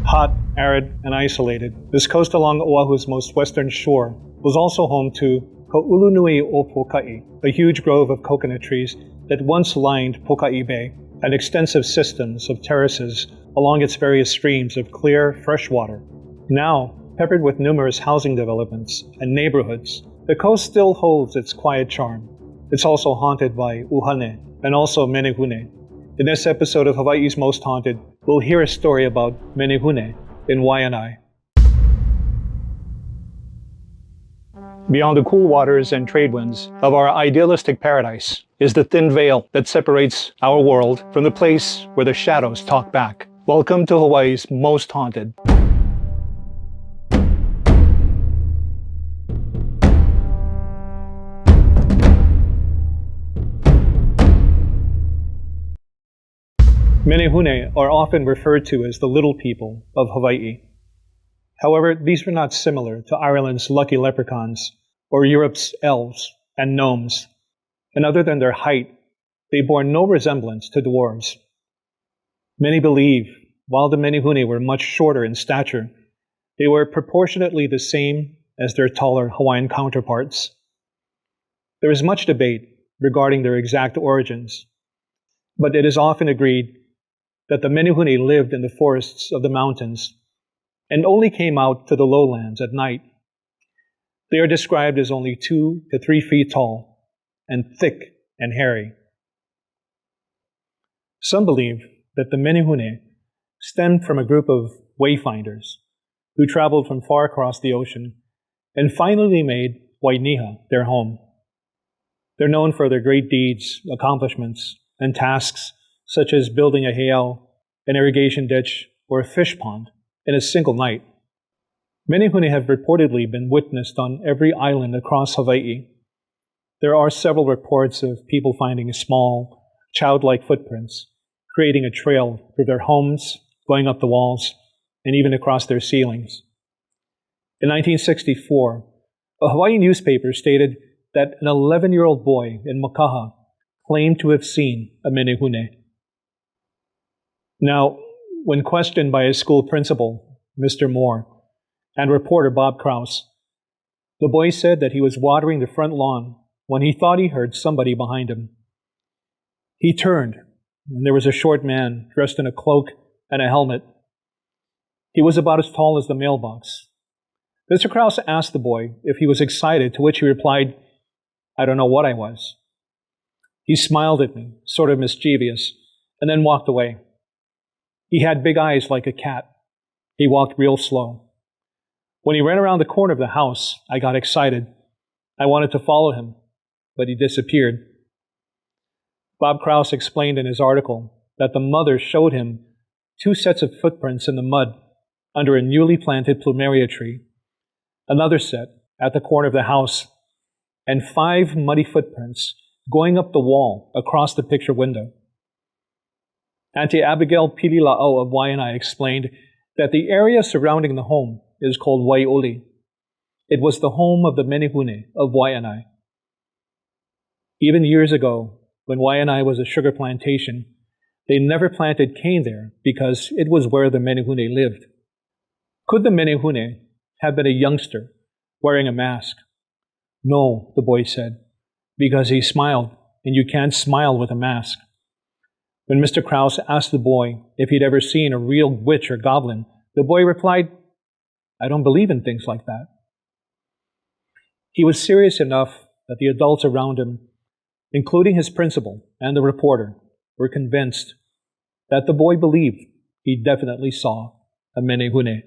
Hot, arid, and isolated, this coast along Oahu's most western shore was also home to uluniu o Poka'i, a huge grove of coconut trees that once lined Poka'i Bay, and extensive systems of terraces along its various streams of clear, fresh water. Now, peppered with numerous housing developments and neighborhoods, the coast still holds its quiet charm. It's also haunted by uhane and also Menehune. In this episode of Hawaii's Most Haunted, we'll hear a story about Menehune in Waianae. Beyond the cool waters and trade winds of our idealistic paradise is the thin veil that separates our world from the place where the shadows talk back. Welcome to Hawaii's Most Haunted. Menehune are often referred to as the little people of Hawaii. However, these were not similar to Ireland's lucky leprechauns or Europe's elves and gnomes, and other than their height, they bore no resemblance to dwarves. Many believe, while the Menehune were much shorter in stature, they were proportionately the same as their taller Hawaiian counterparts. There is much debate regarding their exact origins, but it is often agreed that the Menehune lived in the forests of the mountains and only came out to the lowlands at night. They are described as only 2 to 3 feet tall and thick and hairy. Some believe that the Menehune stemmed from a group of wayfinders who traveled from far across the ocean and finally made Wai'anae their home. They're known for their great deeds, accomplishments, and tasks such as building a heiau, an irrigation ditch, or a fish pond in a single night. Menehune have reportedly been witnessed on every island across Hawaii. There are several reports of people finding small, childlike footprints, creating a trail through their homes, going up the walls, and even across their ceilings. In 1964, a Hawaii newspaper stated that an 11-year-old boy in Makaha claimed to have seen a Menehune. Now, when questioned by his school principal, Mr. Moore, and reporter Bob Krause, the boy said that he was watering the front lawn when he thought he heard somebody behind him. He turned, and there was a short man dressed in a cloak and a helmet. He was about as tall as the mailbox. Mr. Krause asked the boy if he was excited, to which he replied, "I don't know what I was." He smiled at me, sort of mischievous, and then walked away. He had big eyes like a cat. He walked real slow. When he ran around the corner of the house, I got excited. I wanted to follow him, but he disappeared. Bob Krause explained in his article that the mother showed him 2 sets of footprints in the mud under a newly planted plumeria tree, another set at the corner of the house, and 5 muddy footprints going up the wall across the picture window. Auntie Abigail Pilila'o of Waianae explained that the area surrounding the home is called Wai'oli. It was the home of the Menehune of Waianae. Even years ago, when Waianae was a sugar plantation, they never planted cane there because it was where the Menehune lived. Could the Menehune have been a youngster wearing a mask? No, the boy said, because he smiled, and you can't smile with a mask. When Mr. Krause asked the boy if he'd ever seen a real witch or goblin, the boy replied, "I don't believe in things like that." He was serious enough that the adults around him, including his principal and the reporter, were convinced that the boy believed he definitely saw a Menehune.